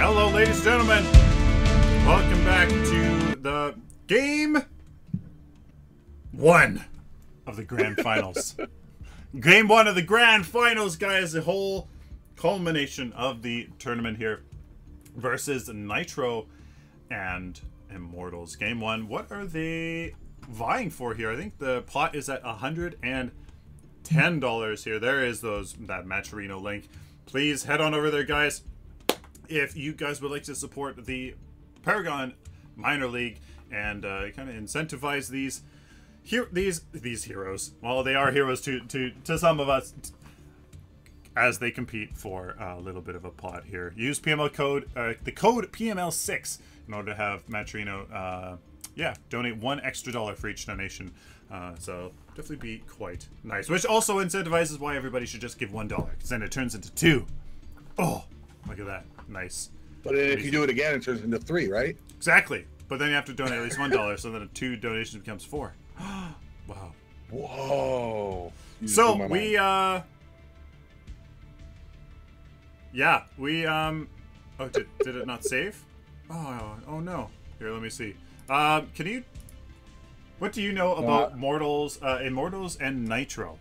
Hello, ladies and gentlemen. Welcome back to the game 1 of the Grand Finals. Game 1 of the Grand Finals, guys. The whole culmination of the tournament here versus Nitro and Immortalz. Game 1. What are they vying for here? I think the pot is at $110 here. There is that Matcherino link. Please head on over there, guys. If you guys would like to support the Paragon Minor League and kind of incentivize these heroes. Well, they are heroes to some of us as they compete for a little bit of a pot here. Use PML code, the code PML6 in order to have Matcherino, donate $1 extra for each donation. So definitely be quite nice. Which also incentivizes why everybody should just give $1, because then it turns into 2. Oh, look at that. Nice. But then if you do it again, it turns into 3, right? Exactly. But then you have to donate at least $1, so then 2 donations becomes 4. Wow. Whoa. So we oh, did it not save? Oh no. Here, let me see. What do you know about Immortalz and Nitro?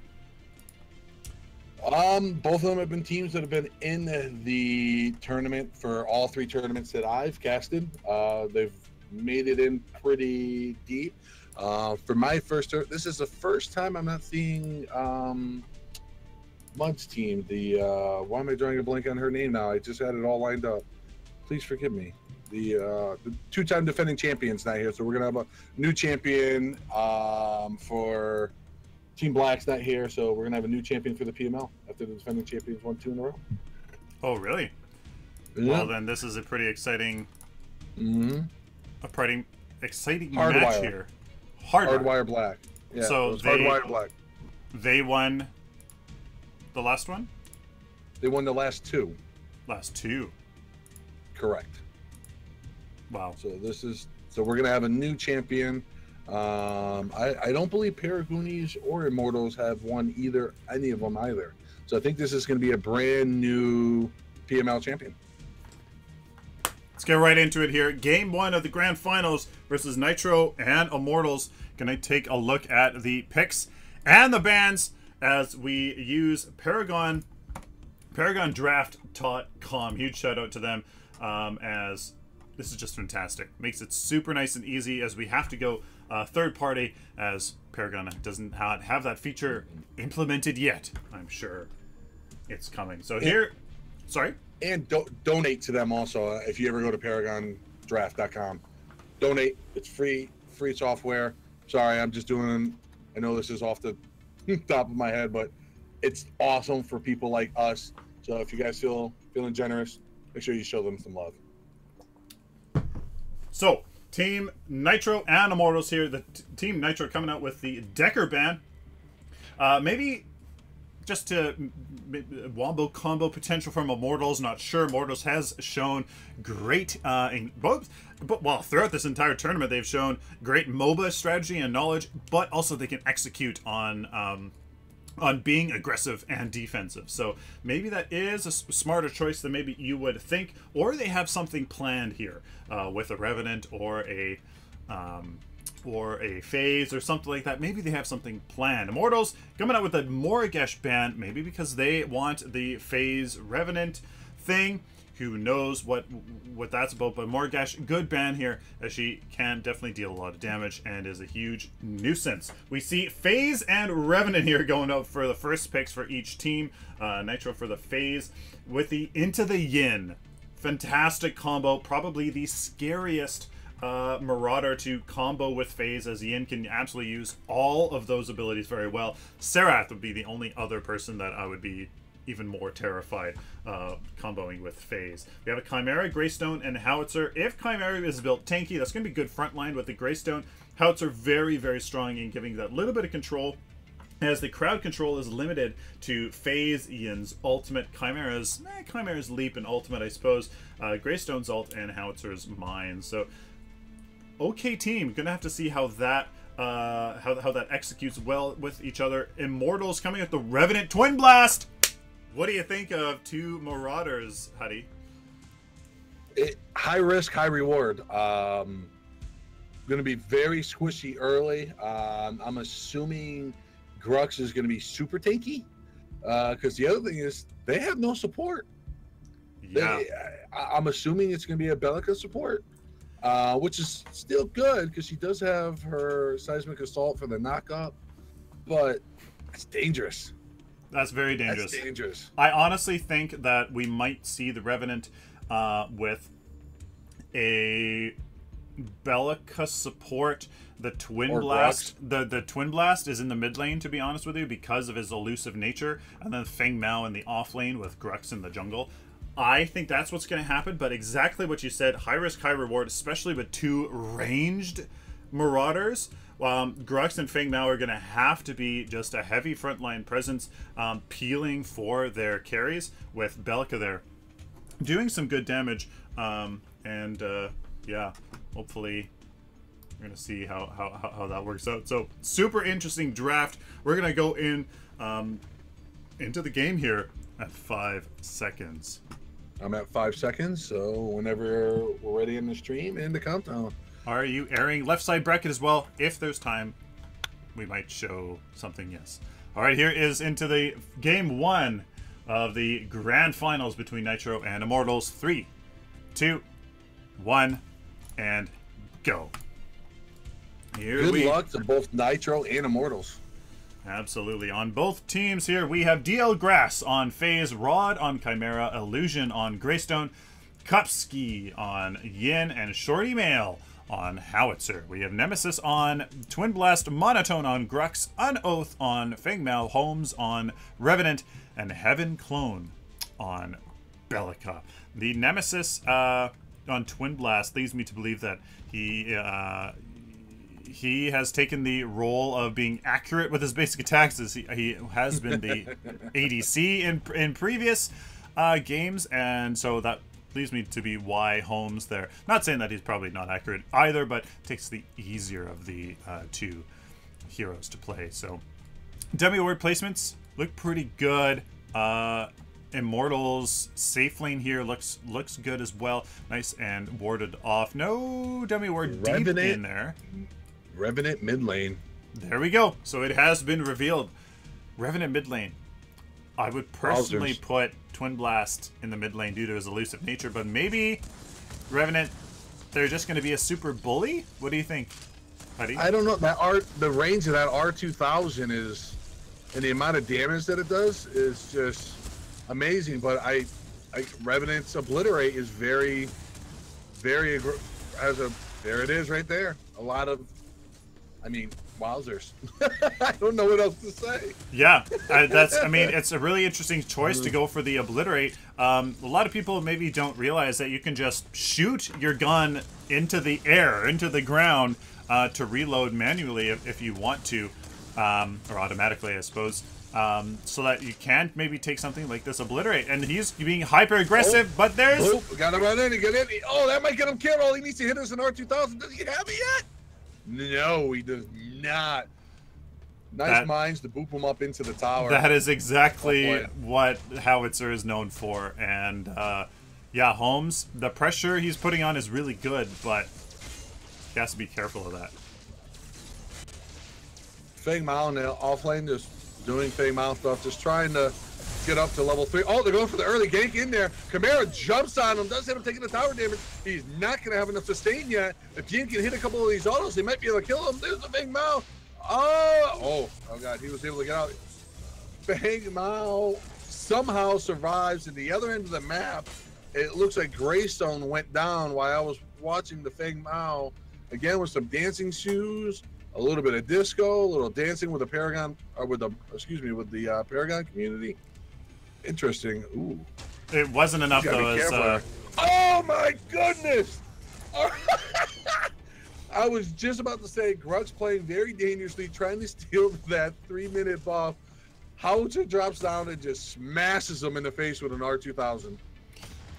Both of them have been teams that have been in the tournament for all 3 tournaments that I've casted. They've made it in pretty deep. For my first this is the first time I'm not seeing Mud's team. Why am I drawing a blank on her name now? I just had it all lined up. Please forgive me. The 2-time defending champion's not here, so we're gonna have a new champion for Team Black's not here, so we're gonna have a new champion for the PML after the defending champions won 2 in a row. Oh, really? Yeah. Well, then this is a pretty exciting, match here. Hardwire Black. Yeah. So Hardwire Black. They won the last one. They won the last 2. Last 2. Correct. Wow. So we're gonna have a new champion. I don't believe Paragoonies or Immortalz have won any of them either. So I think this is going to be a brand new PML champion. Let's get right into it here. Game 1 of the Grand Finals versus Nitro and Immortalz. Gonna take a look at the picks and the bans as we use ParagonDraft.com. Huge shout out to them, as this is just fantastic. Makes it super nice and easy as we have to go third party, as Paragon doesn't have that feature implemented yet. I'm sure it's coming. So here, sorry? And donate to them also if you ever go to ParagonDraft.com. Donate. It's free software. Sorry, I'm just doing, I know this is off the top of my head, but it's awesome for people like us. So if you guys feeling generous, make sure you show them some love. So, Team Nitro and Immortalz here. The Team Nitro coming out with the Decker ban. Maybe just to wombo combo potential from Immortalz. Not sure. Immortalz has shown great, throughout this entire tournament, they've shown great MOBA strategy and knowledge, but also they can execute on being aggressive and defensive. So maybe that is a smarter choice than maybe you would think, or they have something planned here with a Revenant or a phase or something like that. Maybe they have something planned. Immortalz coming out with a Morigesh ban, maybe because they want the phase Revenant thing. Who knows what that's about, but Morigesh, good ban here, as she can definitely deal a lot of damage and is a huge nuisance. We see Phase and Revenant here going out for the first picks for each team. Nitro for the Phase with the Into the Yin. Fantastic combo, probably the scariest Marauder to combo with Phase, as Yin can absolutely use all of those abilities very well. Serath would be the only other person that I would be even more terrified comboing with Phase. We have a Chimera, Greystone, and Howitzer. If Chimera is built tanky, that's going to be good frontline with the Greystone. Howitzer very, very strong in giving that little bit of control, as the crowd control is limited to Phase, Ian's ultimate, Chimera's leap and ultimate, I suppose, Greystone's ult, and Howitzer's mine. So, okay team, gonna have to see how that executes well with each other. Immortalz coming with the Revenant Twin Blast. What do you think of 2 Marauders, Huddy? High risk, high reward. Going to be very squishy early. I'm assuming Grux is going to be super tanky. Because the other thing is they have no support. Yeah. I'm assuming it's going to be a Bellica support, which is still good because she does have her seismic assault for the knockup, but it's dangerous. That's very dangerous. That's dangerous. I honestly think that we might see the Revenant with a Bellica support. The Twin Blast, the Twin Blast is in the mid lane, to be honest with you, because of his elusive nature, and then Feng Mao in the off lane with Grux in the jungle. I think that's what's going to happen, but exactly what you said, high risk, high reward, especially with two ranged Marauders. Grux and Feng Mao are going to have to be just a heavy frontline presence, peeling for their carries, with Bellica there doing some good damage, yeah, hopefully we're going to see how that works out. So, super interesting draft. We're going to go in into the game here at 5 seconds. I'm at 5 seconds, so whenever we're ready in the stream, in the countdown. Are you airing left side bracket as well? If there's time, we might show something, yes. All right, here is into the game 1 of the grand finals between Nitro and Immortalz. 3, 2, 1, and go. Good luck to both Nitro and Immortalz. Absolutely. On both teams here, we have DL Grass on FaZe, Rod on Chimera, Illusion on Greystone, Kupski on Yin, and Shorty Mail on Howitzer. We have Nemesis on Twin Blast, Monotone on Grux, Unoath on Feng Mao, Holmes on Revenant, and Heaven Clone on Bellica. The Nemesis on Twin Blast leads me to believe that he has taken the role of being accurate with his basic attacks, as he has been the ADC in previous games, and so that leads me to be why Holmes there. Not saying that he's probably not accurate either, but takes the easier of the two heroes to play. So demi-ward placements look pretty good. Immortalz safe lane here looks good as well. Nice and warded off. No demi-ward deep in there. Revenant mid lane. There we go. So it has been revealed. Revenant mid lane. I would personally put Twin Blast in the mid lane due to his elusive nature, but maybe Revenant, they're just going to be a super bully? What do you think, Huddy? I don't know. The range of that R2000 is, and the amount of damage that it does is just amazing. But Revenant's Obliterate is very, very there it is right there. A lot of, wowzers. I don't know what else to say. Yeah, it's a really interesting choice to go for the Obliterate. A lot of people maybe don't realize that you can just shoot your gun into the air, into the ground, to reload manually if you want to, or automatically, I suppose. So that you can maybe take something like this Obliterate. And he's being hyper aggressive, but there's... Gotta run in and get in. Oh, that might get him killed. All he needs to hit is an R2000. Does he have it yet? No, he does not. Nice minds to boop him up into the tower. That is exactly what Howitzer is known for. And, yeah, Holmes, the pressure he's putting on is really good, but he has to be careful of that. Feng Mao in the off lane just doing Feng Mao stuff, just trying to get up to level 3. Oh, they're going for the early gank in there. Chimera jumps on him, does hit him taking the tower damage. He's not going to have enough sustain yet. If Yin can hit a couple of these autos, they might be able to kill him. There's the Feng Mao. Oh God, he was able to get out. Feng Mao somehow survives at the other end of the map. It looks like Greystone went down while I was watching the Feng Mao. Again, with some dancing shoes, a little bit of disco, a little dancing with the Paragon, or with the Paragon community. Interesting. Ooh. It wasn't enough though. Oh my goodness! I was just about to say, Grux playing very dangerously, trying to steal that 3-minute buff. Howitzer drops down and just smashes him in the face with an R2000.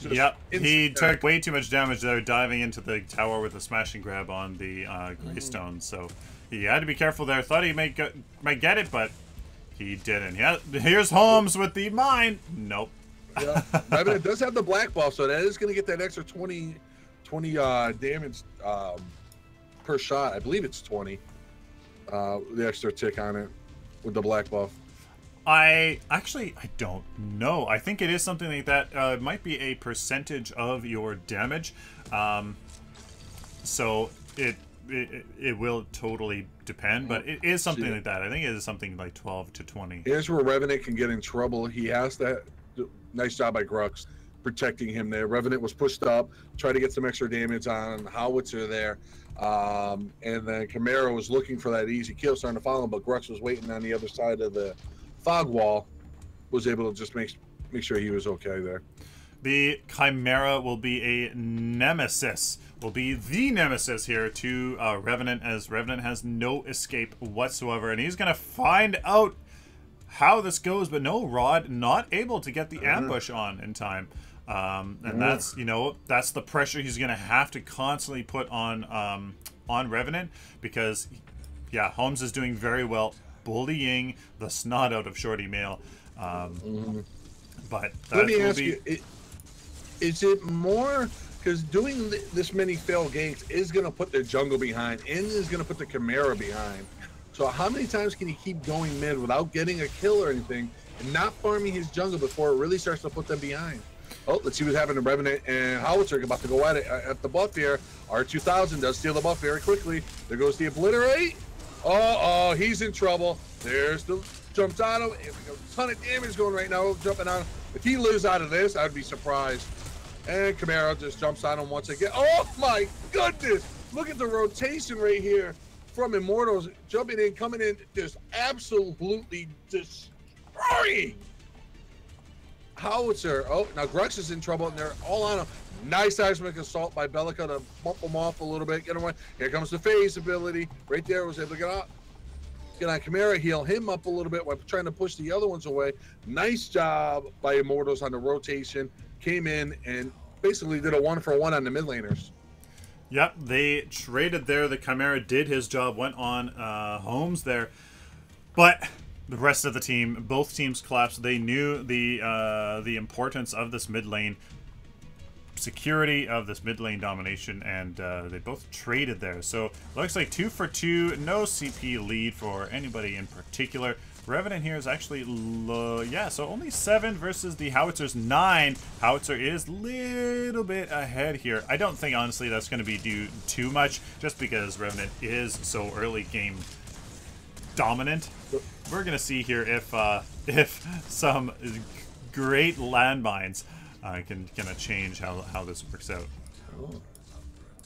Yep, he took way too much damage there, diving into the tower with a smashing grab on the Greystone. So he had to be careful there. Thought he might get it, but he didn't. Yeah, here's Holmes with the mine. Nope. Yeah. Revenant does have the black buff, so that is going to get that extra 20 damage per shot. I believe it's 20. The extra tick on it with the black buff. I don't know. I think it is something like that. It might be a percentage of your damage. So it will totally depend, but it is something like that. I think it is something like 12 to 20. Here's where Revenant can get in trouble. He has that. Nice job by Grux protecting him there. Revenant was pushed up, tried to get some extra damage on Howitzer there. And then Camaro was looking for that easy kill, starting to follow him, but Grux was waiting on the other side of the fog wall, was able to just make sure he was okay there. The Chimera will be a nemesis. Will be the nemesis here to Revenant, as Revenant has no escape whatsoever, and he's gonna find out how this goes. But no, Rod not able to get the ambush on in time, and that's, you know, that's the pressure he's gonna have to constantly put on Revenant, because yeah, Holmes is doing very well bullying the snot out of Shorty Mail. But that let me ask you, is it more because doing this many failed ganks is going to put the jungle behind and is going to put the Chimera behind? So how many times can he keep going mid without getting a kill or anything and not farming his jungle before it really starts to put them behind? Oh, let's see what's happening to Revenant and Howitzer about to go at it at the buff here. R2000 does steal the buff very quickly. There goes the Obliterate. Oh, he's in trouble. There's the jumps on him. A ton of damage going right now, jumping on him. If he lives out of this, I'd be surprised. And Camaro just jumps on him once again. Oh my goodness! Look at the rotation right here from Immortalz, jumping in, coming in, just absolutely destroying Howitzer. Oh, now Grux is in trouble, and they're all on him. Nice seismic assault by Bellica to bump him off a little bit, get him away. Here comes the phase ability. Right there, was able to get on Chimera, heal him up a little bit while trying to push the other ones away. Nice job by Immortalz on the rotation. Came in and basically did a 1-for-1 on the mid laners. Yep, they traded there. The Chimera did his job, went on Holmes there. But the rest of the team, both teams collapsed. They knew the importance of this mid lane, security of this mid lane domination, and they both traded there. So looks like 2 for 2, no CP lead for anybody in particular. Revenant here is actually yeah, so only 7 versus the Howitzer's 9. Howitzer is a little bit ahead here. I don't think honestly that's going to be due too much, just because Revenant is so early game dominant. We're gonna see here if some great landmines can change how this works out. Oh.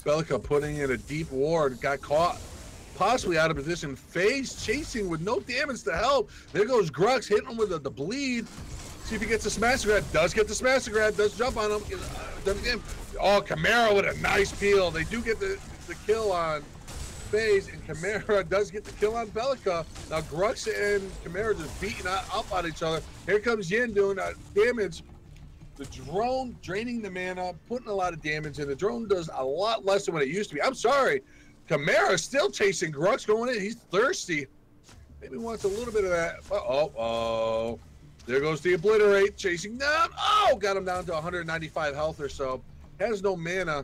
Bellica putting in a deep ward, got caught possibly out of position. Phase chasing with no damage to help. There goes Grux hitting him with the bleed. See if he gets the smash grab. Does get the smash grab. Does jump on him. Oh, Camaro with a nice peel. They do get the kill on Phase, and Camaro does get the kill on Bellica. Now Grux and Camaro just beating up on each other. Here comes Yin doing damage. The drone draining the mana, putting a lot of damage in. The drone does a lot less than what it used to be. I'm sorry. Camaro still chasing Grux going in. He's thirsty. Maybe wants a little bit of that. Oh. There goes the Obliterate chasing down. Oh, got him down to 195 health or so. Has no mana.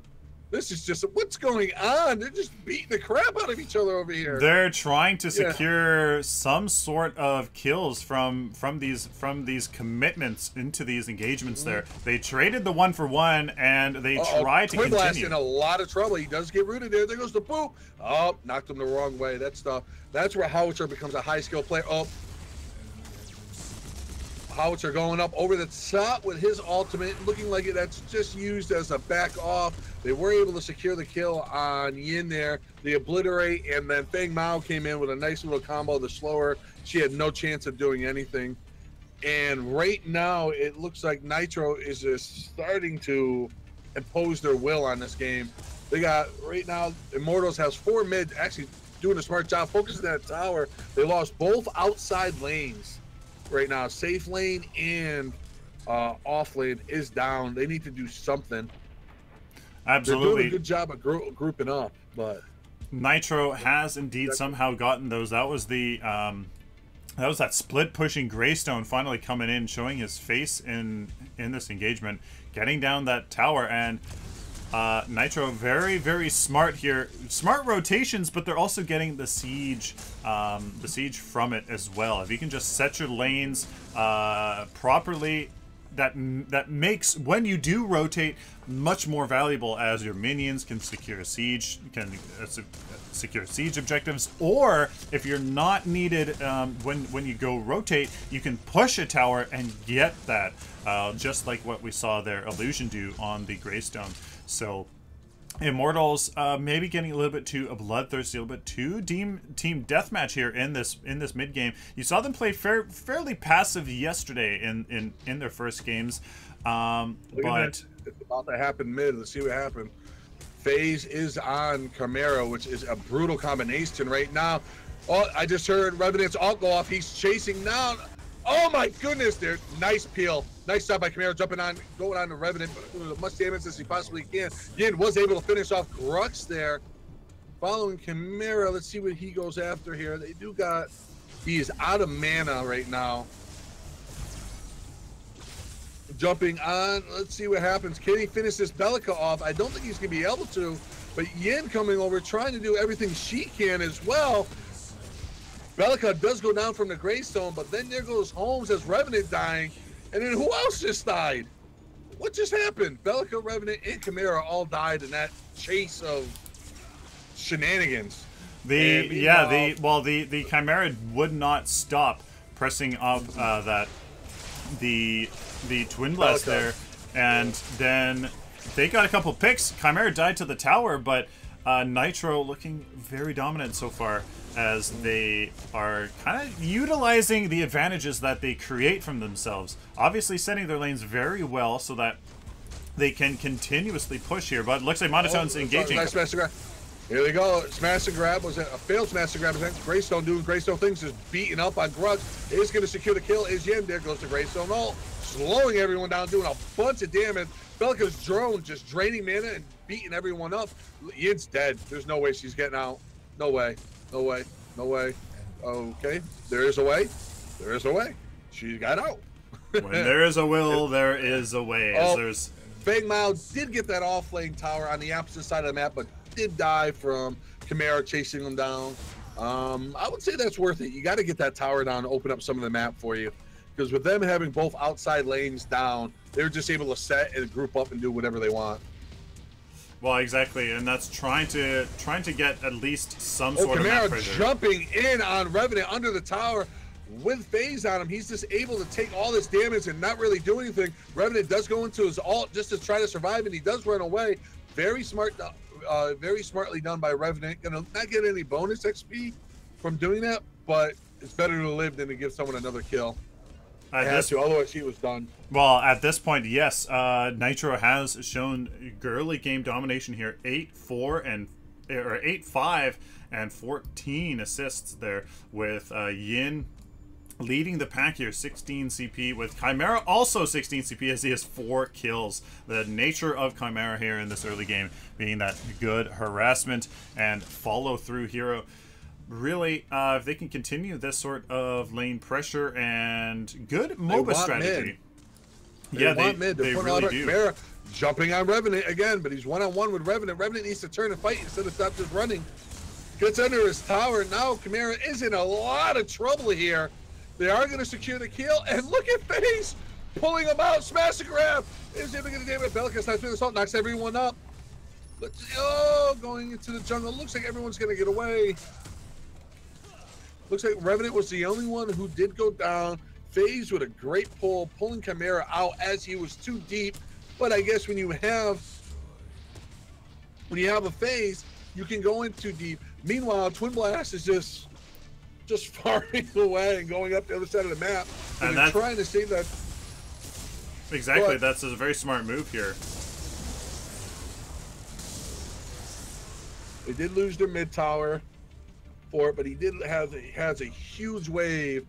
This is just, what's going on? They're just beating the crap out of each other over here. They're trying to secure some sort of kills from these commitments into these engagements. There, they traded the 1-for-1, and they tried to continue. Twinblast in a lot of trouble. He does get rooted there. There goes the boop. Oh, knocked him the wrong way. That's where Howitzer becomes a high skill player. Oh. Howitzer going up over the top with his ultimate, looking like that's just used as a back off. They were able to secure the kill on Yin there, the Obliterate, and then Feng Mao came in with a nice little combo to slow her. She had no chance of doing anything. And right now, it looks like Nitro is just starting to impose their will on this game. They got, right now, Immortalz has 4 mid, actually doing a smart job, focusing that tower. They lost both outside lanes. Right now, safe lane and off lane is down. They need to do something. Absolutely. They're doing a good job of grouping up, but Nitro has indeed somehow gotten those. That was the That was that split pushing Greystone finally coming in, showing his face in this engagement, getting down that tower, and Nitro very smart here. Smart rotations, but they're also getting the siege from it as well. If you can just set your lanes properly, that makes, when you do rotate, much more valuable, as your minions can secure siege, secure siege objectives, or if you're not needed when you go rotate, you can push a tower and get that, just like what we saw their illusion do on the Greystone. So Immortalz maybe getting a little bit too bloodthirsty, a little bit too team deathmatch here in this mid game. You saw them play fairly passive yesterday in their first games, but it's about to happen mid. Let's see what happened. FaZe is on Chimera, which is a brutal combination right now. Oh, I just heard Revenant's ult go off. He's chasing down. Oh my goodness, there. Nice peel. Nice job by Chimera, going on to Revenant, as much damage as he possibly can. Yin was able to finish off Grux there. Following Chimera, let's see what he goes after here. He is out of mana right now. Jumping on, let's see what happens. Can he finish this Belica off? I don't think he's going to be able to, but Yin coming over, trying to do everything she can as well. Belica does go down from the Greystone, but then there goes Holmes as Revenant dying. And then who else just died? What just happened? Belica, Revenant, and Chimera all died in that chase of shenanigans. The Chimera would not stop pressing up the Twin Blast there, and then they got a couple picks. Chimera died to the tower, but Nitro looking very dominant so far, as they are kind of utilizing the advantages that they create from themselves. Obviously setting their lanes very well so that they can continuously push here, but it looks like Monotone's engaging. Nice smash and grab. Here we go. Smash and grab was a failed smash and grab. Greystone doing Greystone things, just beating up on Grug. Is going to secure the kill. Is Yin. There goes the Greystone ult, slowing everyone down, doing a bunch of damage. Belica's drone just draining mana and beating everyone up. Yin's dead. There's no way she's getting out. No way. No way. No way. Okay. There is a way. There is a way. She got out. When there is a will, there is a way. Fang Mao did get that off-lane tower on the opposite side of the map, but did die from Chimera chasing them down. I would say that's worth it. You got to get that tower down to open up some of the map for you, because with them having both outside lanes down, they're just able to set and group up and do whatever they want. Well, exactly, and that's trying to get at least some sort of map pressure. Jumping in on Revenant under the tower with FaZe on him. He's just able to take all this damage and not really do anything. Revenant does go into his ult just to try to survive, and he does run away. Very smart, very smartly done by Revenant. Gonna not get any bonus XP from doing that, but it's better to live than to give someone another kill. Otherwise he was done. Well, at this point, yes, Nitro has shown early game domination here. 8-5 and 14 assists there, with Yin leading the pack here, 16 CP, with Chimera also 16 CP as he has 4 kills. The nature of Chimera here in this early game being that good harassment and follow through hero. Really, if they can continue this sort of lane pressure and good MOBA strategy. They really do. Chimera jumping on Revenant again, but he's one-on-one with Revenant. Revenant needs to turn and fight instead of stop just running. Gets under his tower. Now Chimera is in a lot of trouble here. They are going to secure the kill, and look at FaZe pulling him out. Smash and grab. Is able to get the damage. Belica snipes with the assault, knocks everyone up. Going into the jungle. Looks like everyone's going to get away. Looks like Revenant was the only one who did go down. FaZe with a great pull, pulling Chimera out as he was too deep. But I guess when you have a FaZe, you can go in too deep. Meanwhile, Twin Blast is just faring away and going up the other side of the map. And they're trying to save that. Exactly, that's a very smart move here. They did lose their mid tower for it, but he has a huge wave.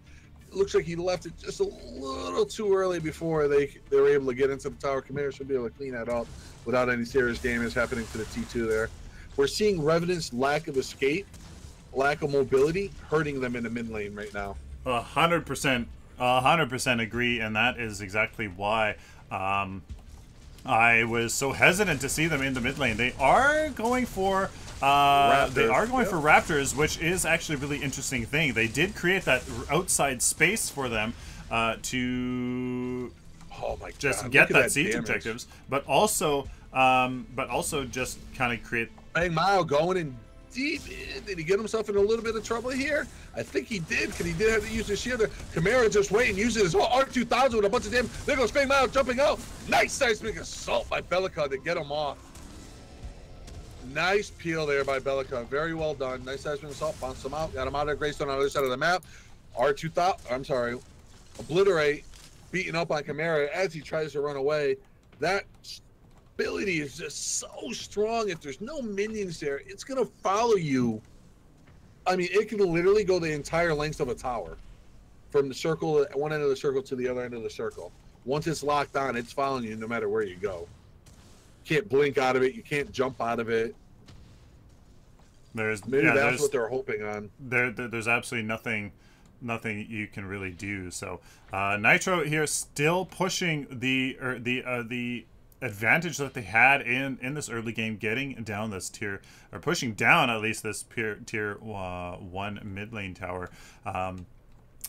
It looks like he left it just a little too early before they were able to get into the tower. Chimera should be able to clean that up without any serious damage happening to the T2 there. We're seeing Revenant's lack of escape, lack of mobility, hurting them in the mid lane right now. 100% agree, and that is exactly why I was so hesitant to see them in the mid lane. They are going for Raptors, which is actually a really interesting thing. They did create that outside space for them to just get that siege objectives, but also just kind of create. Bang Mile going in deep. Did he get himself in a little bit of trouble here? I think he did, because he did have to use his shield. Kamara just waiting, using his whole R2000 with a bunch of damage. There goes Bang Mile jumping out. Nice seismic assault by Belica to get him off. Nice peel there by Belica. Very well done. Nice seismic assault. Bounce him out. Got him out of Greystone on the other side of the map. R2000. I'm sorry. Obliterate. Beating up on Kamara as he tries to run away. That ability is just so strong. If there's no minions there, it's gonna follow you. I mean, it can literally go the entire length of a tower, from the circle, one end of the circle to the other end of the circle. Once it's locked on, it's following you no matter where you go. You can't blink out of it. You can't jump out of it. That's what they're hoping on. There's absolutely nothing you can really do. So Nitro here still pushing the advantage that they had in this early game, getting down this tier, or pushing down at least this tier 1 mid lane tower.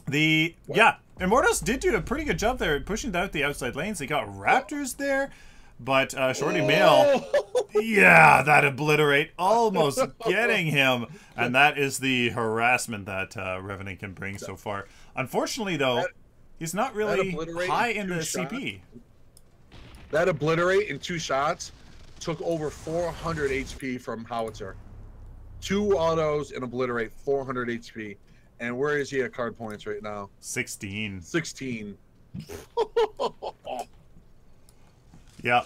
Immortalz did do a pretty good job there pushing down the outside lanes. They got Raptors there, but Shorty Mail, yeah, that obliterate almost getting him, and that is the harassment that Revenant can bring so far. Unfortunately, though, he's not really high in the CP. That obliterate in 2 shots took over 400 HP from Howitzer. 2 autos and obliterate, 400 HP. And where is he at card points right now? 16. 16. Yeah.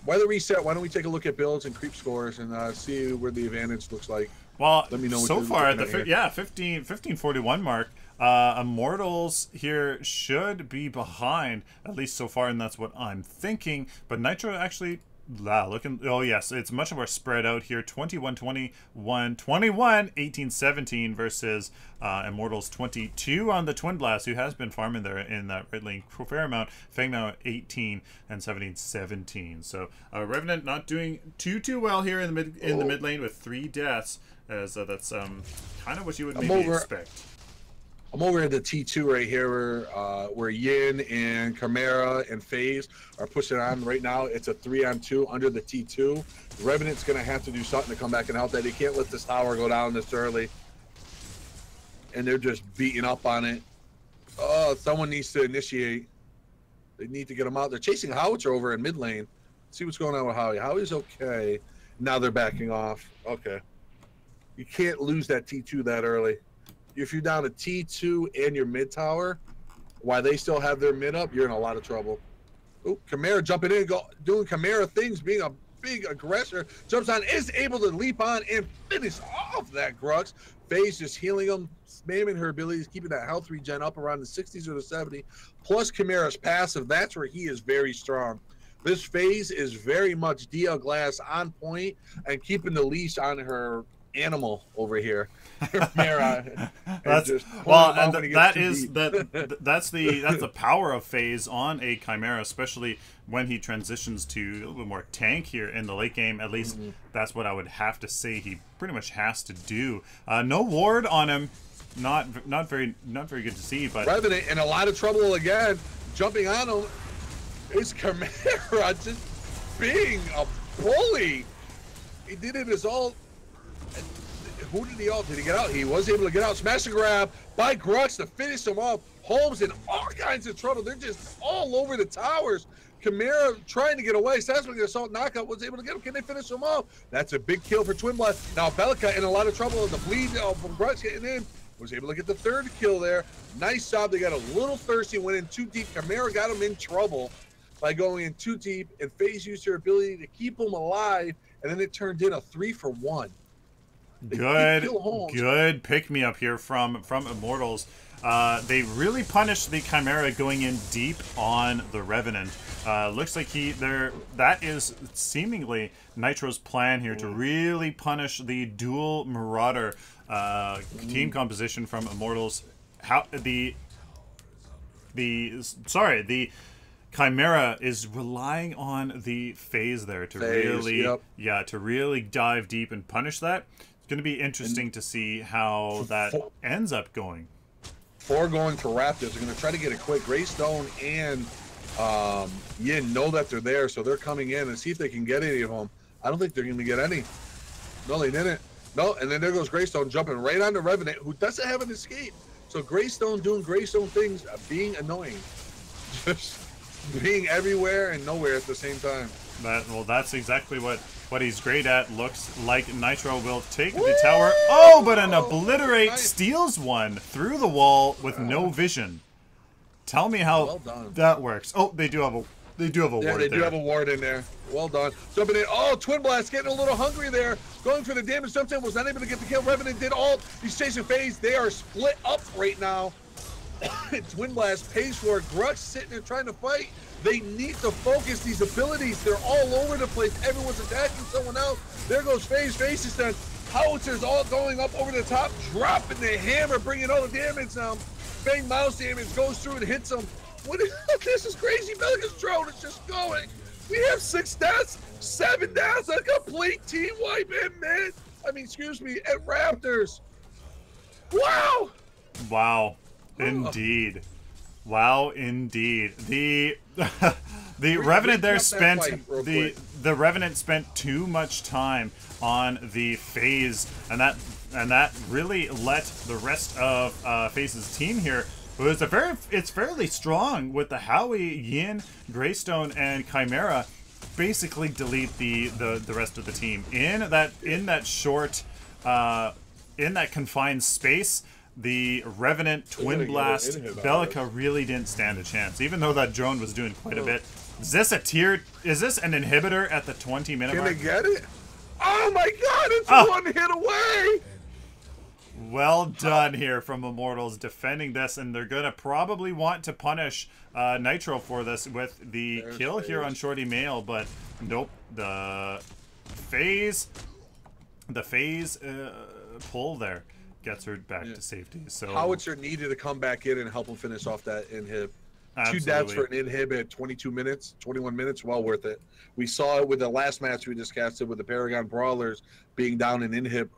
Why the reset? Why don't we take a look at builds and creep scores and see where the advantage looks like? Well, let me know. So far at the 1541 mark, Immortalz here should be behind, at least so far, and that's what I'm thinking. But Nitro actually, oh yes, it's much more spread out here. 21-21, 21-18-17 versus Immortalz 22 on the Twin Blast, who has been farming there in that red lane a fair amount. Fang now 18 and 17-17. So Revenant not doing too well here in the mid lane with 3 deaths, as that's kind of what you would maybe expect. I'm over at the T2 right here where Yin and Chimera and FaZe are pushing on right now. It's a 3-on-2 under the T2. Revenant's going to have to do something to come back and help that. They can't let this tower go down this early. And they're just beating up on it. Oh, someone needs to initiate. They need to get him out. They're chasing Howitzer over in mid lane. See what's going on with Howie. Howie's okay. Now they're backing off. Okay. You can't lose that T2 that early. If you're down to T2 and your mid tower, while they still have their mid up, you're in a lot of trouble. Oh, Chimera jumping in, doing Chimera things, being a big aggressor. Jumps on, is able to leap on and finish off that Grux. FaZe just healing him, spamming her abilities, keeping that health regen up around the 60s or the 70s. Plus Chimera's passive, that's where he is very strong. This FaZe is very much DL Glass on point and keeping the leash on her animal over here. That's the power of FaZe on a Chimera, especially when he transitions to a little bit more tank here in the late game. At least that's what I would have to say he pretty much has to do. No ward on him, not very good to see. But Revenant in a lot of trouble again. Jumping on him is Chimera just being a bully. He did it his ult. Who did he ult? Did he get out? He was able to get out. Smash and grab by Grux to finish him off. Holmes in all kinds of trouble. They're just all over the towers. Chimera trying to get away. Seismic assault knockout was able to get him. Can they finish him off? That's a big kill for Twin Blast. Now Belica in a lot of trouble. The bleed from Grux getting in. Was able to get the 3rd kill there. Nice job. They got a little thirsty, went in too deep. Chimera got him in trouble by going in too deep, and FaZe used their ability to keep him alive, and then it turned in a 3-for-1. Good pick me up here from Immortalz. They really punished the Chimera going in deep on the Revenant. Looks like that is seemingly Nitro's plan here, to really punish the dual Marauder team composition from Immortalz. how the Chimera is relying on the phase there to really dive deep and punish that. It's going to be interesting to see how that ends up going. Before going to Raptors, they're going to try to get it quick. Greystone and Yin know that they're there, so they're coming in and see if they can get any of them. I don't think they're going to get any. No, they didn't. No, and then there goes Greystone jumping right on the Revenant, who doesn't have an escape. So Greystone doing Greystone things, being annoying. Just being everywhere and nowhere at the same time. Well, that's exactly what he's great at. Looks like Nitro will take the tower. Oh, but an Obliterate steals one through the wall with no vision. Tell me how that works. Oh, they do have a ward there. Yeah, they do have a ward in there. Well done. Jumping in. Oh, Twin Blast getting a little hungry there. Going for the damage. Jumps in. Was not able to get the kill. Revenant did all. He's chasing phase. They are split up right now. Twin Blast pays for it. Grux sitting there trying to fight. They need to focus these abilities. They're all over the place. Everyone's attacking someone else. There goes phase. Phase is done. Howitzers all going up over the top. Dropping the hammer. Bringing all the damage down. Bang mouse damage. Goes through and hits them. This is crazy. Belka's drone is just going. We have 6 deaths, 7 deaths, a complete team wipe in mid. Excuse me, at Raptors. Wow. Wow, indeed. Wow, indeed. The Revenant there spent the Revenant spent too much time on the phase, and that really let the rest of FaZe's team here. It's fairly strong with the Howie, Yin, Greystone, and Chimera basically delete the rest of the team in that short in that confined space. The Revenant, Twin Blast, Belka really didn't stand a chance, even though that drone was doing quite a bit. Is this an inhibitor at the 20-minute mark? Can they get it? Oh my God! It's 1 hit away. Well done here from Immortalz defending this, and they're going to probably want to punish Nitro for this with the kill here on Shorty Mail, but nope. The phase pull there gets her back to safety. So Howitzer needed to come back in and help him finish off that inhib. Absolutely. 2 deaths for an inhib at 22 minutes, 21 minutes, well worth it. We saw it with the last match we discussed it with the Paragon Brawlers being down an inhib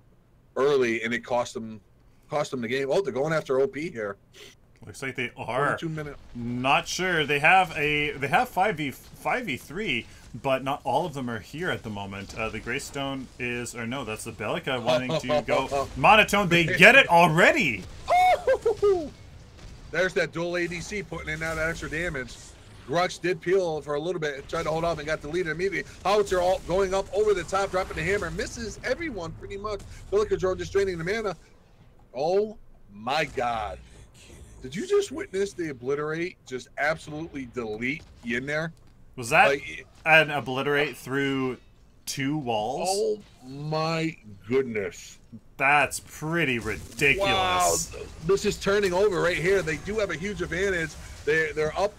early, and it cost them the game. Oh, they're going after OP here. Looks like they are. 22 minutes. Not sure. They have 5v3, but not all of them are here at the moment. The Greystone is, or no, that's the Belka wanting to go monotone. They get it already. Oh! There's that dual ADC putting in that extra damage. Grux did peel for a little bit, tried to hold off and got deleted immediately. Howitzer all going up over the top, dropping the hammer, misses everyone pretty much. Belka drone just draining the mana. Oh my God. Did you just witness the Obliterate just absolutely delete Yin there? Was that an Obliterate through 2 walls? Oh my goodness. That's pretty ridiculous. Wow, this is turning over right here. They do have a huge advantage. They're up,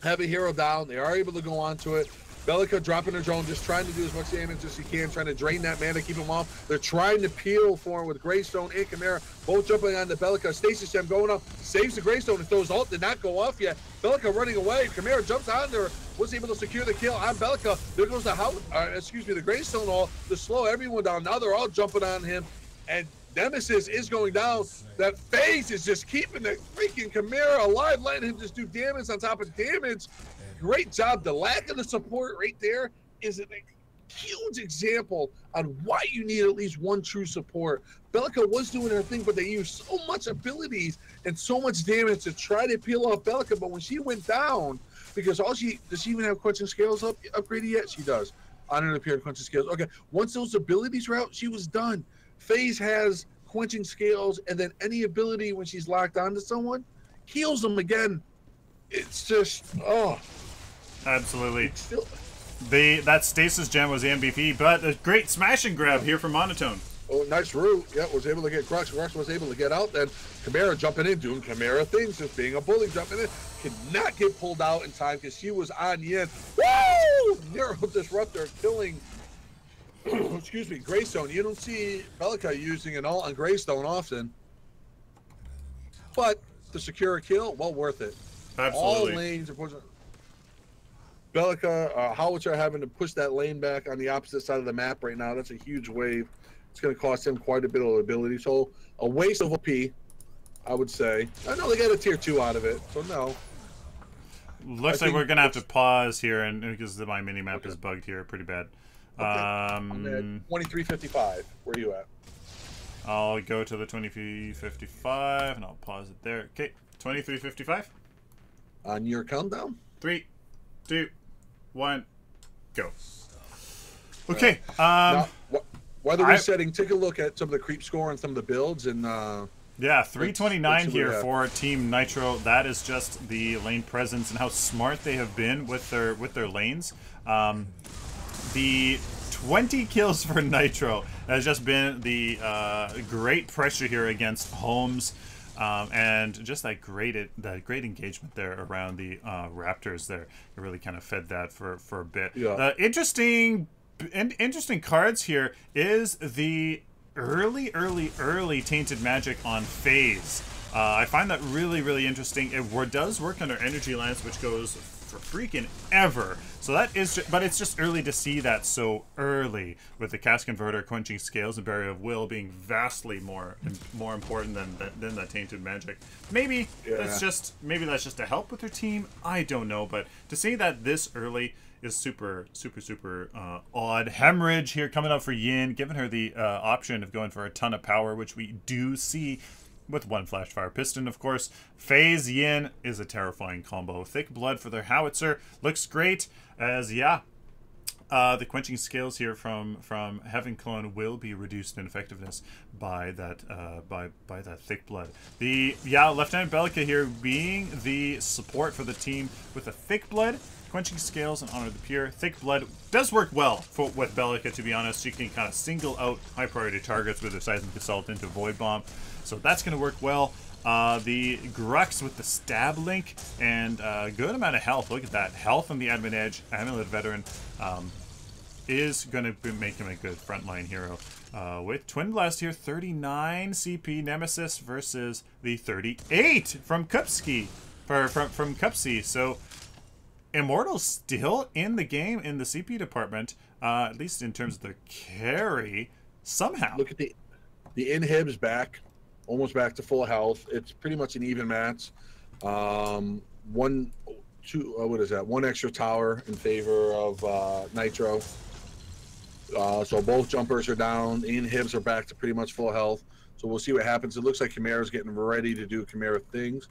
have a hero down. They are able to go onto it. Belka dropping her drone, just trying to do as much damage as he can, trying to drain that mana, keep him off. They're trying to peel for him with Greystone and Chimera, both jumping on the Belka. Stasis Gem going up, saves the Greystone, and throws ult, did not go off yet. Belka running away. Chimera jumps on there, was able to secure the kill on Belka. There goes the Greystone ult to slow everyone down. Now they're all jumping on him, and Nemesis is going down. That phase is just keeping the freaking Chimera alive, letting him just do damage on top of damage. Great job. The lack of the support right there is a huge example on why you need at least one true support. Belka was doing her thing, but they used so much abilities and so much damage to try to peel off Belka. But when she went down, because does she even have quenching scales upgraded yet? She does. Honor appeared quenching scales. Okay, once those abilities were out, she was done. FaZe has quenching scales, and then any ability when she's locked onto someone heals them again. It's just absolutely. That Stasis Gem was the MVP, but a great smash and grab here from Monotone. Oh, nice route. Yeah, was able to get Grux. Grux was able to get out. Then Chimera jumping in, doing Chimera things, just being a bully, jumping in. Could not get pulled out in time because she was on Yin. Woo! Nero Disruptor killing, excuse me, Greystone. You don't see Belka using an ult on Greystone often. But to secure a kill, well worth it. Absolutely. All lanes are pushing. Belica, Howitzer having to push that lane back on the opposite side of the map right now. That's a huge wave. It's going to cost him quite a bit of ability. So a waste of OP, I would say. I know they got a tier 2 out of it, so no. Looks like we're going to have to pause here and because my mini-map is bugged here pretty bad. Okay. I'm at 2355. Where are you at? I'll go to the 2355 and I'll pause it there. Okay, 2355. On your countdown? 3, 2, 1, go. Okay. Now, while they're resetting, take a look at some of the creep score and some of the builds and. Yeah, 329 here for Team Nitro. That is just the lane presence and how smart they have been with their lanes. The 20 kills for Nitro has just been the great pressure here against Holmes, and just that great engagement there around the Raptors. There, it really kind of fed that for a bit. Yeah. Interesting cards here is the early Tainted Magic on phase. I find that really interesting. It does work under Energy Lance, which goes for freaking ever. So that is, but it's just early to see that so early, with the Cast Converter, Quenching Scales, and Barrier of Will being vastly more important than that Tainted Magic. Maybe that's just to help with their team. I don't know, but to see that this early is super odd. Hemorrhage here coming up for Yin, giving her the option of going for a ton of power, which we do see with one Flash Fire Piston, of course. Phase Yin is a terrifying combo. Thick Blood for their Howitzer looks great, as the Quenching Scales here from Heaven Clone will be reduced in effectiveness by that by that Thick Blood. The Lieutenant Belica here being the support for the team with a Thick Blood, Quenching Scales, and Honor the Pure. Thick Blood does work well with Belica, to be honest. She can kind of single out high priority targets with her Seismic Assault into Void Bomb, so that's going to work well. The Grux with the Stab Link and a good amount of health. Look at that. Health on the Admin Edge. Amulet Veteran is going to make him a good frontline hero. With Twin Blast here, 39 CP Nemesis versus the 38 from Kupski. From Kupsi. So Immortalz still in the game in the CP department, at least in terms of the carry, somehow. Look at the inhibs back. Almost back to full health. It's pretty much an even match. One extra tower in favor of Nitro. So both jumpers are down. Inhibs are back to pretty much full health. So we'll see what happens. It looks like Chimera's getting ready to do Chimera things.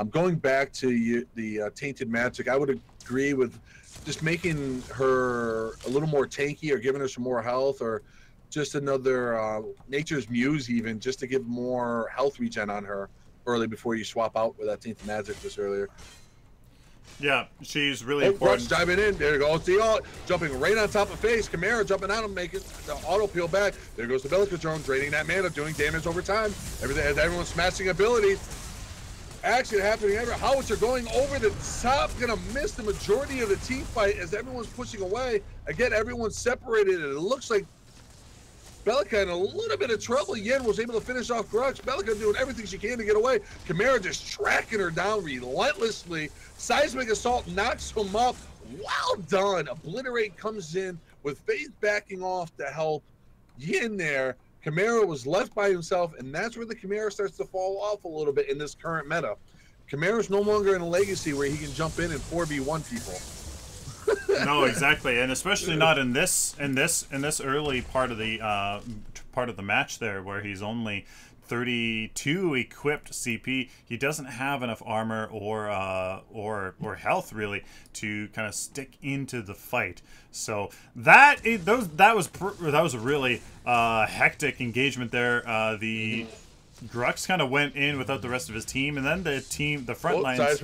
Going back to the Tainted Magic, I would agree with just making her a little more tanky or giving her some more health, or just another Nature's Muse even, just to give more health regen on her early before you swap out with that Tainted Magic just earlier. Yeah, she's really important. Rush diving in. There you go. See, jumping right on top of face. Chimera jumping on him, making the auto peel back. There goes the Belica drone, draining that mana, doing damage over time. Everyone's smashing abilities. Action happening everywhere. Howitzer going over the top, gonna miss the majority of the team fight as everyone's pushing away. Again, everyone's separated, and it looks like Belica in a little bit of trouble. Yin was able to finish off Grux. Belica doing everything she can to get away. Chimera just tracking her down relentlessly. Seismic Assault knocks him up. Well done. Obliterate comes in with Faith backing off to help Yin there. Chimera was left by himself, and that's where the Chimera starts to fall off a little bit in this current meta. Chimera's no longer in a legacy where he can jump in and 4v1 people. No, exactly, and especially not in this early part of the match there, where he's only 32 equipped CP. He doesn't have enough armor or health really to kind of stick into the fight. So that was a really hectic engagement there. The Grux kind of went in without the rest of his team, and then the front lines.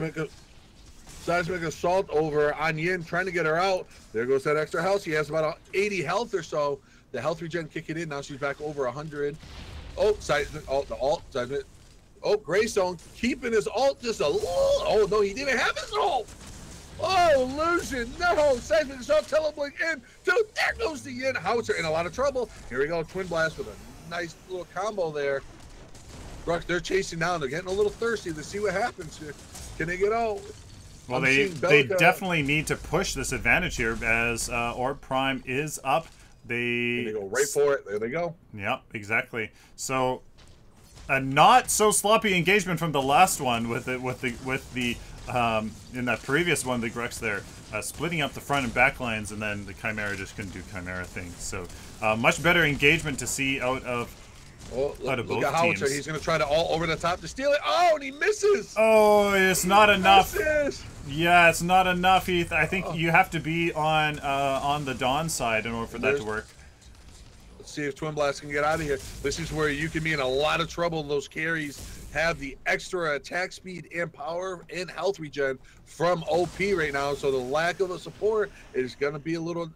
Seismic Assault over on Yin, trying to get her out. There goes that extra health. She has about 80 health or so. The health regen kicking in. Now she's back over 100. Oh, Seismic. Oh, the alt. Seismic. Oh, Greystone keeping his alt just a little. Oh, no, he didn't have his alt. Oh, illusion. No. Seismic Assault, Teleblink in. Dude, there goes the Yin. Howitzer in a lot of trouble. Here we go. Twin Blast with a nice little combo there. Rux, they're chasing down. They're getting a little thirsty to see what happens here. Can they get out? Well, they definitely need to push this advantage here as Orb Prime is up. They go right for it. There they go. Yep, exactly. So a not so sloppy engagement from the last one with the in that previous one, the Grex there splitting up the front and back lines, and then the Chimera just couldn't do Chimera things. So much better engagement to see out of look both at Howitzer. teams. He's going to try to all over the top to steal it. Oh, and he misses. Oh, it's not enough. Misses. Yeah, it's not enough, Heath. I think you have to be on the Dawn side in order for that to work. Let's see if Twin Blast can get out of here. This is where you can be in a lot of trouble. Those carries have the extra attack speed and power and health regen from OP right now. So the lack of a support is going to be a little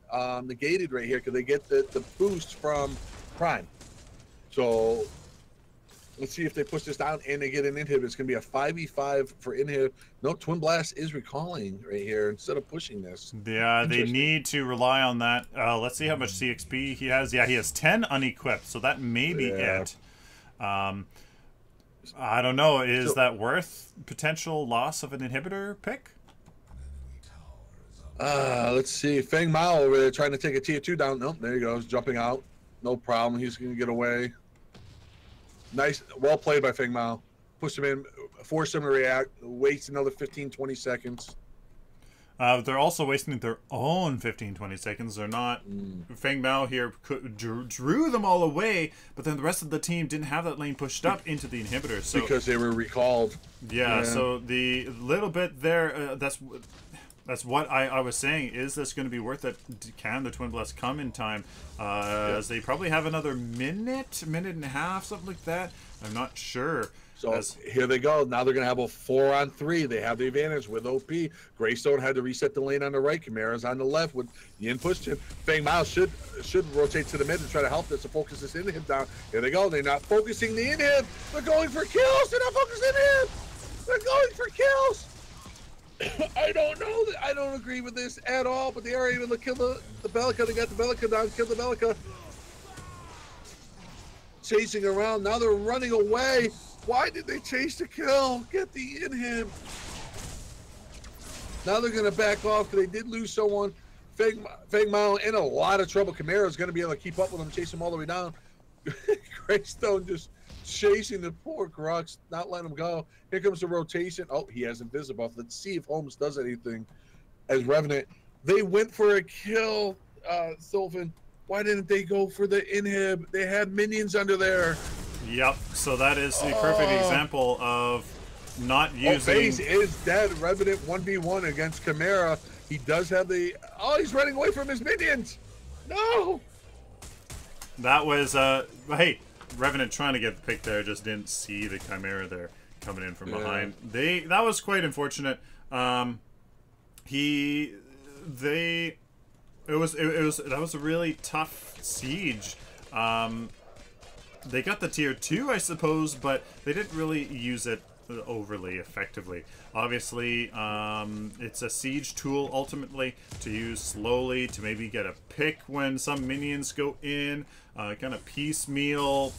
negated right here because they get the boost from Prime. So let's see if they push this down and they get an inhib. It's going to be a 5v5 for inhib. No, Twin Blast is recalling right here instead of pushing this. Yeah, they need to rely on that. Let's see how much CXP he has. Yeah, he has 10 unequipped, so that may be it. I don't know. Is that worth potential loss of an inhibitor pick? Let's see. Feng Mao over there trying to take a tier 2 down. Nope, there he goes. Jumping out. No problem. He's going to get away. Nice. Well played by Feng Mao. Push him in. Force him to react. Waste another 15-20 seconds. They're also wasting their own 15-20 seconds. They're not. Feng Mao here drew them all away, but then the rest of the team didn't have that lane pushed up into the inhibitor. So because they were recalled. Yeah. So the little bit there. That's what I was saying. Is this going to be worth it? Can the Twin Blast come in time? As they probably have another minute and a half, something like that. I'm not sure. So here they go. Now they're going to have a 4-on-3. They have the advantage with OP. Greystone had to reset the lane on the right. Chimera's on the left with Yin pushed him. Feng Mao should rotate to the mid and try to help this to focus this inhib down. Here they go. They're not focusing the inhib. They're going for kills. They're not focusing inhib. They're going for kills. I don't know. I don't agree with this at all, but they are able to kill the Bellica. They got the Bellica down. Kill the Bellica. Chasing around. Now they're running away. Why did they chase the kill? Get the inhib. Now they're going to back off because they did lose someone. Feng Mao in a lot of trouble. Chimera's going to be able to keep up with them, chase them all the way down. Greystone just chasing the poor Grux, not letting him go. Here comes the rotation. Oh, he has invisible. Let's see if Holmes does anything as Revenant. They went for a kill, Sylphin. Why didn't they go for the inhib? They had minions under there. Yep, so that is the perfect example of not using... FaZe is dead. Revenant 1v1 against Chimera. He does have the... Oh, he's running away from his minions. No! That was... hey, Revenant trying to get the pick there, just didn't see the Chimera there coming in from behind. That was quite unfortunate. That was a really tough siege. They got the tier 2, I suppose, but they didn't really use it overly effectively. Obviously, it's a siege tool ultimately to use slowly to maybe get a pick when some minions go in, kind of piecemeal,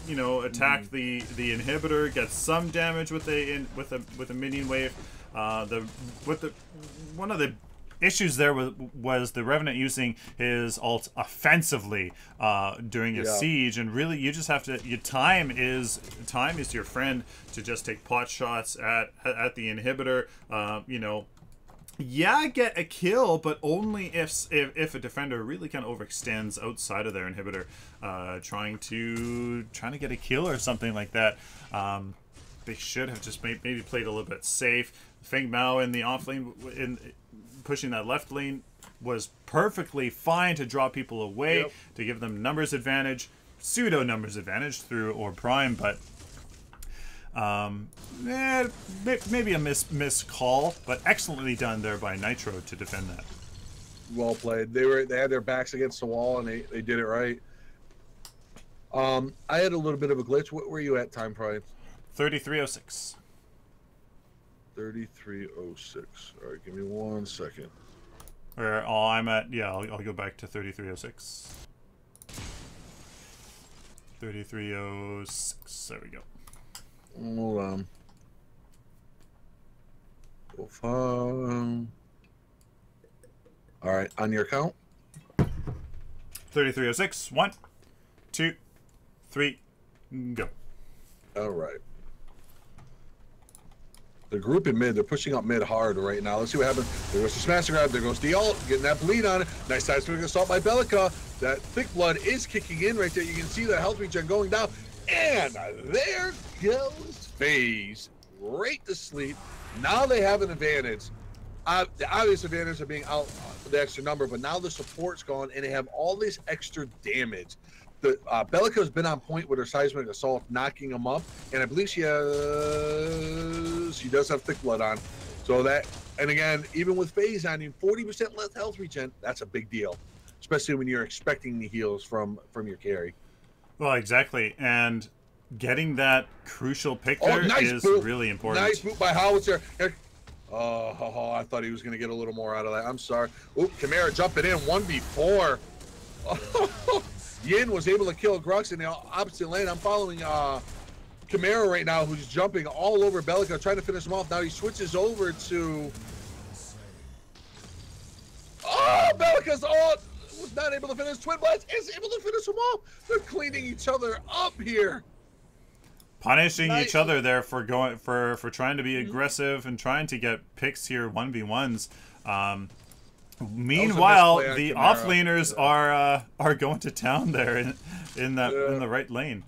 you know, attack the inhibitor, get some damage with a minion wave. One of the issues there was the Revenant using his ult offensively during a siege, and really you just have to. Time is your friend to just take pot shots at the inhibitor. You know, get a kill, but only if a defender really kind of overextends outside of their inhibitor, trying to get a kill or something like that. They should have just maybe played a little bit safe. Feng Mao in the offlane pushing that left lane was perfectly fine to draw people away, to give them numbers advantage, pseudo numbers advantage through Orb Prime, but maybe a miss call, but excellently done there by Nitro to defend that. Well played. They had their backs against the wall and they did it right. I had a little bit of a glitch. What were you at time, Prime? 3306. 3306. All right, give me 1 second. Or I'm at, I'll go back to 3306. 3306. There we go. Hold on. All right, on your count. 3306. 1, 2, 3, go. All right. The group in mid, they're pushing up mid hard right now. Let's see what happens. There goes the smash grab. There goes the ult, getting that bleed on it. Nice side swing assault by Bellica. That thick blood is kicking in right there. You can see that health regen going down. And there goes FaZe right to sleep. Now they have an advantage. The obvious advantage of being out the extra number, but now the support's gone and they have all this extra damage. The Bellica's been on point with her seismic assault, knocking them up, and I believe she does have thick blood on. So that, and again, even with FaZe on you, 40% less health regen, that's a big deal, especially when you're expecting the heals from your carry. Well, exactly, and getting that crucial pick there is really important. Nice boot by Howitzer. Oh, I thought he was going to get a little more out of that. I'm sorry. Oop, Chimera jumping in 1v4. Oh, Yin was able to kill Grux in the opposite lane. I'm following Chimera right now, who's jumping all over Bellica, trying to finish him off. Now he switches over to... Oh, Bellica's ult was not able to finish. Twin Blast is able to finish him off. They're cleaning each other up here. Punishing each other there for going for trying to be aggressive and trying to get picks here, 1v1s. Meanwhile, the offlaners are going to town there in the right lane.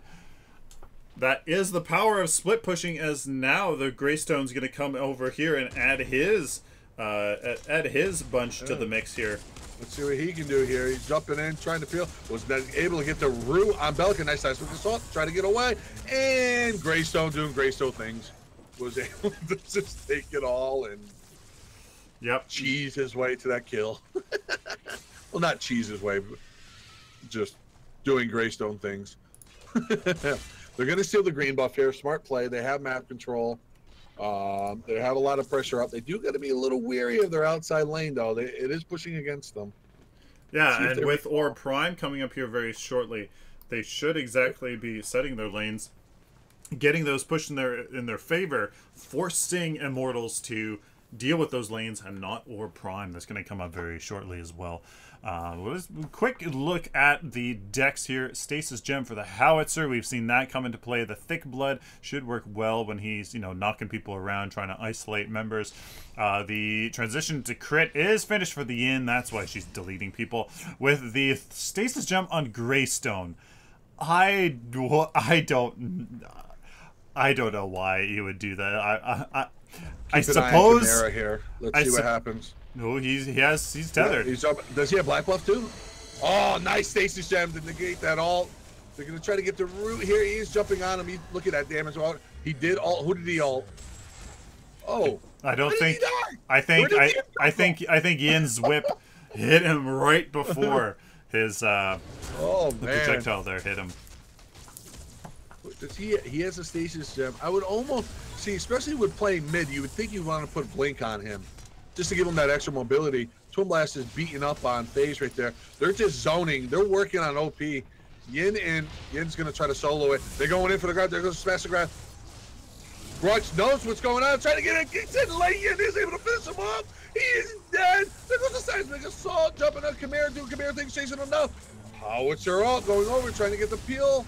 That is the power of split pushing, as now the Greystone's going to come over here and add his bunch to the mix here. Let's see what he can do here. He's jumping in, trying to peel. Was not able to get the root on Bellica. Nice size with the assault, trying to get away. And Greystone doing Greystone things. Was able to just take it all and cheese his way to that kill. Well, not cheese his way, but just doing Greystone things. They're going to steal the green buff here. Smart play. They have map control. They have a lot of pressure up. They do got to be a little weary of their outside lane, though. It is pushing against them. Yeah, and with Orb Prime coming up here very shortly, they should exactly be setting their lanes, getting those pushed in their favor, forcing Immortalz to deal with those lanes, and not Orb Prime. That's going to come up very shortly as well. Let's quick look at the decks here. Stasis Gem for the Howitzer. We've seen that come into play. The Thick Blood should work well when he's, knocking people around, trying to isolate members. The transition to crit is finished for the Yin. That's why she's deleting people. With the Stasis Gem on Greystone, I don't know why he would do that. I suppose. Here. Let's see what happens. No, he's tethered. Yeah, does he have black buff too? Oh, nice Stasis Gem to negate that ult. They're gonna try to get the root here. He is jumping on him. Look at that damage. He did ult. Who did he ult? Oh, I don't think. I think Yin's whip hit him right before his the projectile there hit him. Does he has a Stasis Gem? I would almost see, especially with playing mid, you would think you'd want to put Blink on him, just to give him that extra mobility. Twin Blast is beating up on FaZe right there. They're just zoning. They're working on OP. Yin's going to try to solo it. They're going in for the grab. There goes the smash the grab. Grudge knows what's going on. Trying to get it. Gets in late. Yin is able to finish him off. He is dead. There goes the seismic assault. Jumping on Chimera. Doing Chimera things. Chasing him now. Howitzer ult. Going over. Trying to get the peel.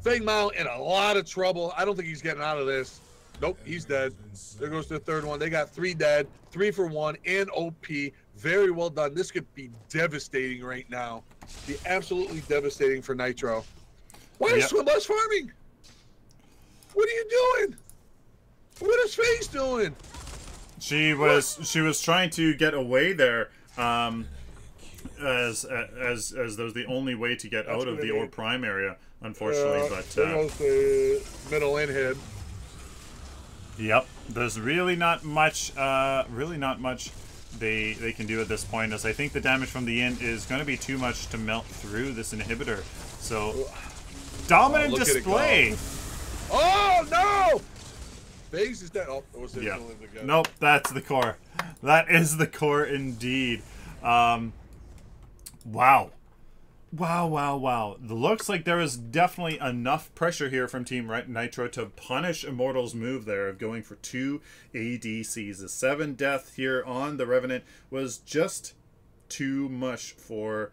Feng Mao in a lot of trouble. I don't think he's getting out of this. Nope, he's dead. There goes the third one. They got 3 dead, 3 for 1, and OP. Very well done. This could be devastating right now. Be absolutely devastating for Nitro. Why is Swimblast farming? What are you doing? What is FaZe doing? She was trying to get away there, as that was the only way to get out of the Orb Prime area, unfortunately. But there goes the middle in hit. Yep, there's really not much they can do at this point, as I think the damage from the Yin is going to be too much to melt through this inhibitor. So, dominant display. Oh no! FaZe is dead. Oh, it was Nope, that's the core. That is the core indeed. Wow. Wow, wow, wow. Looks like there is definitely enough pressure here from Team Nitro to punish Immortalz' move there of going for 2 ADCs. The 7 death here on the Revenant was just too much for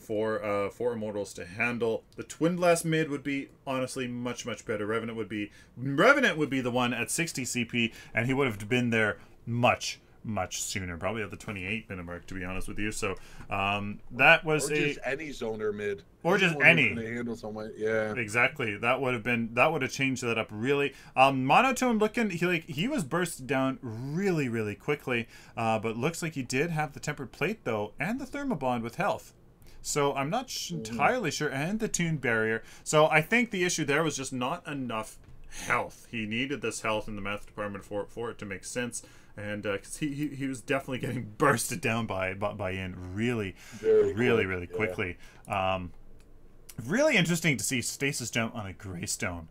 Immortalz to handle. The Twin Blast mid would be honestly much better. Revenant would be the one at 60 CP, and he would have been there much sooner, probably at the 28-minute mark, to be honest with you. So that was just any zoner mid, or just any handle someone. Yeah, exactly. That would have changed that up really. Monotone looking, he was bursted down really quickly, but looks like he did have the tempered plate though, and the thermobond with health. So I'm not entirely sure, and the tune barrier. So I think the issue there was just not enough health. He needed this health in the math department for it to make sense, and because he was definitely getting bursted down by Yin really quickly. Really interesting to see stasis jump on a Greystone.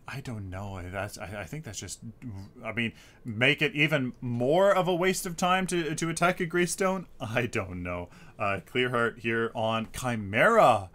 I don't know. I think that's just, I mean, make it even more of a waste of time to attack a Greystone. I don't know. Clearheart here on Chimera.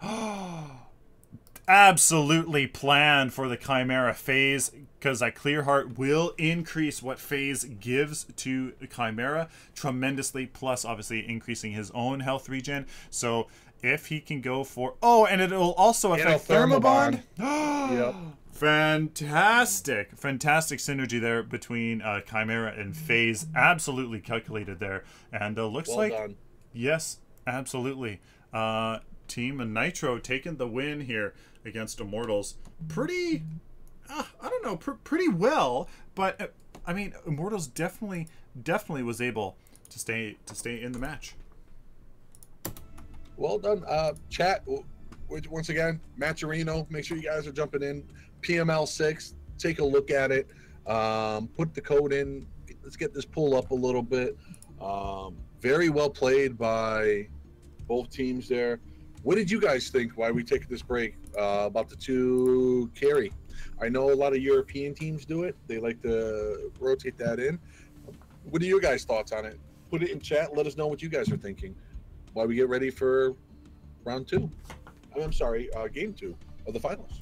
Absolutely planned for the Chimera phase, because that Clearheart will increase what phase gives to Chimera tremendously, plus obviously increasing his own health regen. So if he can go for, oh, and it'll also affect thermobond. Yep. Fantastic synergy there between Chimera and phase. Absolutely calculated there, and looks well like done. Yes, absolutely. Team Nitro taking the win here against Immortalz. Pretty, I don't know, pretty well. But I mean, Immortalz definitely was able to stay in the match. Well done, chat. Once again, Matcherino. Make sure you guys are jumping in. PML6. Take a look at it. Put the code in. Let's get this pull up a little bit. Very well played by both teams there. What did you guys think while we take this break about the 2 carry? I know a lot of European teams do it. They like to rotate that in. What are your guys' thoughts on it? Put it in chat. Let us know what you guys are thinking while we get ready for round 2. I'm sorry, game 2 of the finals.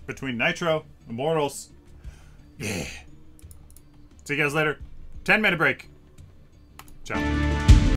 Between Nitro, Immortalz. Yeah. See you guys later. 10-minute break. Ciao.